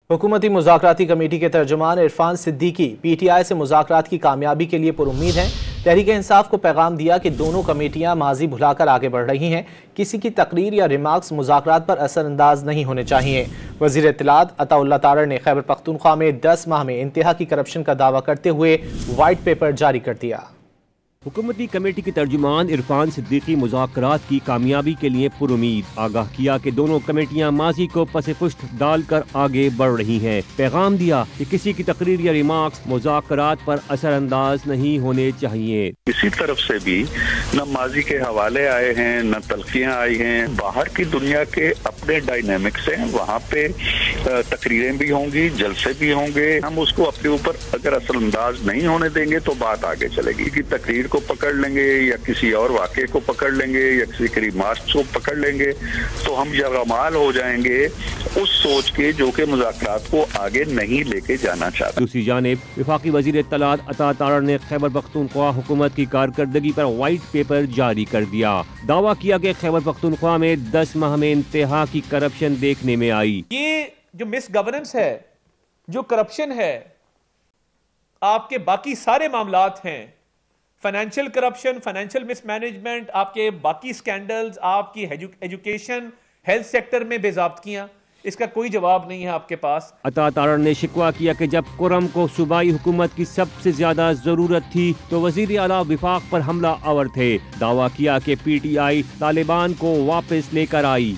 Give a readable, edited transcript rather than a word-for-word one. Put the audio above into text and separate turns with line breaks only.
हुकूमती मुज़ाकराती कमेटी के तर्जुमान इरफान सिद्दीकी PTI से मुज़ाकरात की कामयाबी के लिए पुरुम्मीद हैं। तहरीक इंसाफ को पैगाम दिया कि दोनों कमेटियां माजी भुलाकर आगे बढ़ रही हैं। किसी की तकरीर या रिमार्क्स मुज़ाकरात पर असरअंदाज नहीं होने चाहिए। वज़ीर इत्तलात अताउल्लाह तारड़ ने खैबर पख्तूनख्वा में 10 माह में इंतहा की करप्शन का दावा करते हुए वाइट पेपर जारी कर दिया।
हुकूमती कमेटी के तर्जुमान इरफान सिद्दीकी मुज़ाकरात की कामयाबी के लिए पुरुम्मीद, आगाह किया कि दोनों कमेटियां माजी को पसे पुश्त डालकर आगे बढ़ रही हैं। पैगाम दिया कि किसी की तकरीर या रिमार्क्स मुज़ाकरात पर असरअंदाज नहीं होने चाहिए।
किसी तरफ से भी न माजी के हवाले आए हैं, न तलखियां आई हैं। बाहर की दुनिया के अपने डायनेमिक्स हैं, वहाँ पे तकरीरें भी होंगी, जलसे भी होंगे। हम उसको अपने ऊपर अगर असरअंदाज नहीं होने देंगे तो बात आगे चलेगी। कि तकरीर को पकड़ लेंगे या किसी और वाक़े को पकड़ लेंगे या किसी के रिमार्क्स को पकड़ लेंगे तो हम यरगमाल हो जाएंगे उस सोच के जो कि मुज़ाकरात को आगे नहीं लेके जाना चाहता।
दूसरी जानिब वफाकी वज़ीर इत्तलात अता तारड़ ने खैबर पख्तूनख्वा हुकूमत की कारकर्दगी पर वाइट पेपर जारी कर दिया। दावा किया कि खैबर पख्तूनख्वा में 10 माह में इंतहा की करप्शन देखने में आई।
ये जो मिस गवर्नेंस है, जो करप्शन है, आपके बाकी सारे मामलात हैं, फाइनेंशियल करप्शन, फाइनेंशियल मिसमैनेजमेंट, आपके बाकी स्कैंडल्स, आपकी एजुकेशन, हेल्थ सेक्टर में बेज़ाब्तियां, इसका कोई जवाब नहीं है आपके पास।
अता तारड़ ने शिकवा किया कि जब कुरम को सूबाई हुकूमत की सबसे ज्यादा जरूरत थी तो वजीर आला विफाक पर हमला आवर थे। दावा किया कि PTI तालिबान को वापस लेकर आई।